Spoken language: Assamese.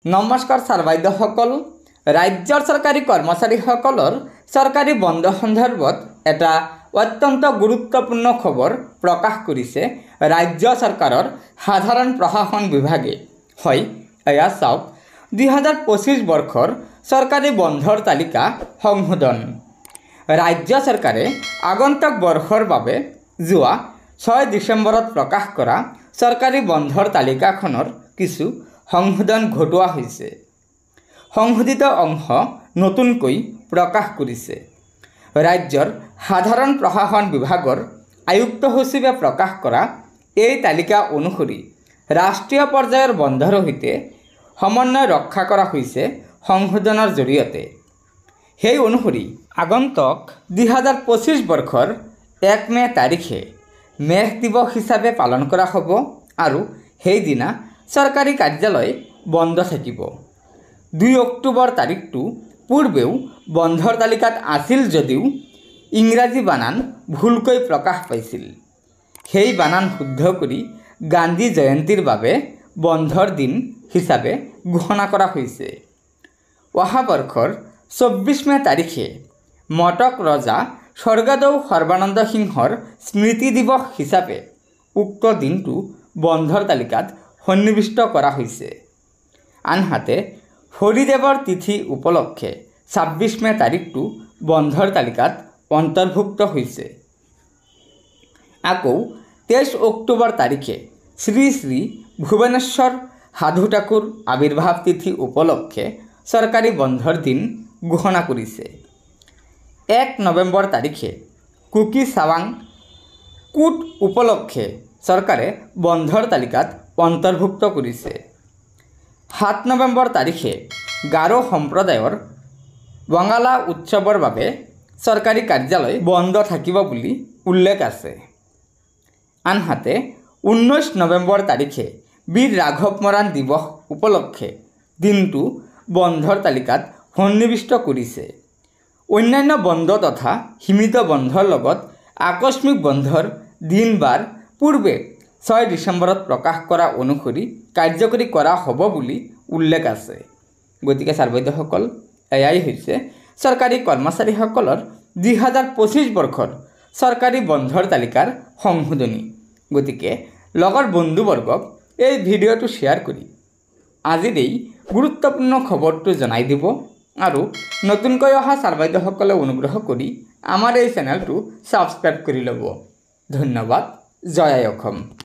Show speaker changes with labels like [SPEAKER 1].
[SPEAKER 1] নমস্কাৰ ছাৰ বাইদেউসকল, ৰাজ্যৰ চৰকাৰী কৰ্মচাৰীসকলৰ চৰকাৰী বন্ধ সন্দৰ্ভত এটা অত্যন্ত গুৰুত্বপূৰ্ণ খবৰ প্ৰকাশ কৰিছে ৰাজ্য চৰকাৰৰ সাধাৰণ প্ৰশাসন বিভাগে। হয়, এয়া চাওক 2025 বৰ্ষৰ চৰকাৰী বন্ধৰ তালিকা সংশোধন। ৰাজ্য চৰকাৰে আগন্তুক বৰ্ষৰ বাবে যোৱা 6 ডিচেম্বৰত প্ৰকাশ কৰা চৰকাৰী বন্ধৰ তালিকাখনৰ কিছু সংশোধন ঘটোৱা হৈছে। সংশোধিত অংশ নতুনকৈ প্ৰকাশ কৰিছে। ৰাজ্যৰ সাধাৰণ প্ৰশাসন বিভাগৰ আয়ুক্ত সচিবে প্ৰকাশ কৰা এই তালিকা অনুসৰি ৰাষ্ট্ৰীয় পৰ্যায়ৰ বন্ধৰ সৈতে সমন্বয় ৰক্ষা কৰা হৈছে সংশোধনৰ জৰিয়তে। সেই অনুসৰি আগন্তুক 2025 বৰ্ষৰ 1 মে তাৰিখে মেঘ দিৱস হিচাপে পালন কৰা হ'ব আৰু সেইদিনা চৰকাৰী কাৰ্যালয় বন্ধ থাকিব। 2 অক্টোবৰ তাৰিখটো পূৰ্বেও বন্ধৰ তালিকাত আছিল যদিও ইংৰাজী বানান ভুলকৈ প্ৰকাশ পাইছিল। সেই বানান শুদ্ধ কৰি গান্ধী জয়ন্তীৰ বাবে বন্ধৰ দিন হিচাপে ঘোষণা কৰা হৈছে। অহা বৰ্ষৰ 24 মে তাৰিখে মটক ৰজা স্বৰ্গদেউ সৰ্বানন্দ সিংহৰ স্মৃতি দিৱস হিচাপে উক্ত দিনটো বন্ধৰ তালিকাত সন্নিৱিষ্ট কৰা হৈছে। আনহাতে হৰিদেৱৰ তিথি উপলক্ষে 26 মে তাৰিখটো বন্ধৰ তালিকাত অন্তৰ্ভুক্ত হৈছে। আকৌ 23 অক্টোবৰ তাৰিখে শ্ৰী শ্ৰী ভুৱনেশ্বৰ সাধু ঠাকুৰ আৱিৰ্ভাৱ তিথি উপলক্ষে চৰকাৰী বন্ধৰ দিন ঘোষণা কৰিছে। 1 নৱেম্বৰ তাৰিখে কুকি চাৱাং কুট উপলক্ষে চৰকাৰে বন্ধৰ তালিকাত অন্তৰ্ভুক্ত কৰিছে। 7 নৱেম্বৰ তাৰিখে গাৰো সম্প্ৰদায়ৰ বঙালা উৎসৱৰ বাবে চৰকাৰী কাৰ্যালয় বন্ধ থাকিব বুলি উল্লেখ আছে। আনহাতে 19 নৱেম্বৰ তাৰিখে বীৰ ৰাঘৱ মৰাণ দিৱস উপলক্ষে দিনটো বন্ধৰ তালিকাত সন্নিৱিষ্ট কৰিছে। অন্যান্য বন্ধ তথা সীমিত বন্ধৰ লগত আকস্মিক বন্ধৰ দিন বাৰ পূৰ্বে 6 ডিচেম্বৰত প্ৰকাশ কৰা অনুসৰি কাৰ্যকৰী কৰা হ'ব বুলি উল্লেখ আছে। গতিকে ছাৰ বাইদেউসকল, এয়াই হৈছে চৰকাৰী কৰ্মচাৰীসকলৰ 2025 বৰ্ষৰ চৰকাৰী বন্ধৰ তালিকাৰ সংশোধনী। গতিকে লগৰ বন্ধুবৰ্গক এই ভিডিঅ'টো শ্বেয়াৰ কৰি আজিৰ এই গুৰুত্বপূৰ্ণ খবৰটো জনাই দিব আৰু নতুনকৈ অহা ছাৰ বাইদেউসকলে অনুগ্ৰহ কৰি আমাৰ এই চেনেলটো ছাবস্ক্ৰাইব কৰি ল'ব। ধন্যবাদ। জয় আই অসম।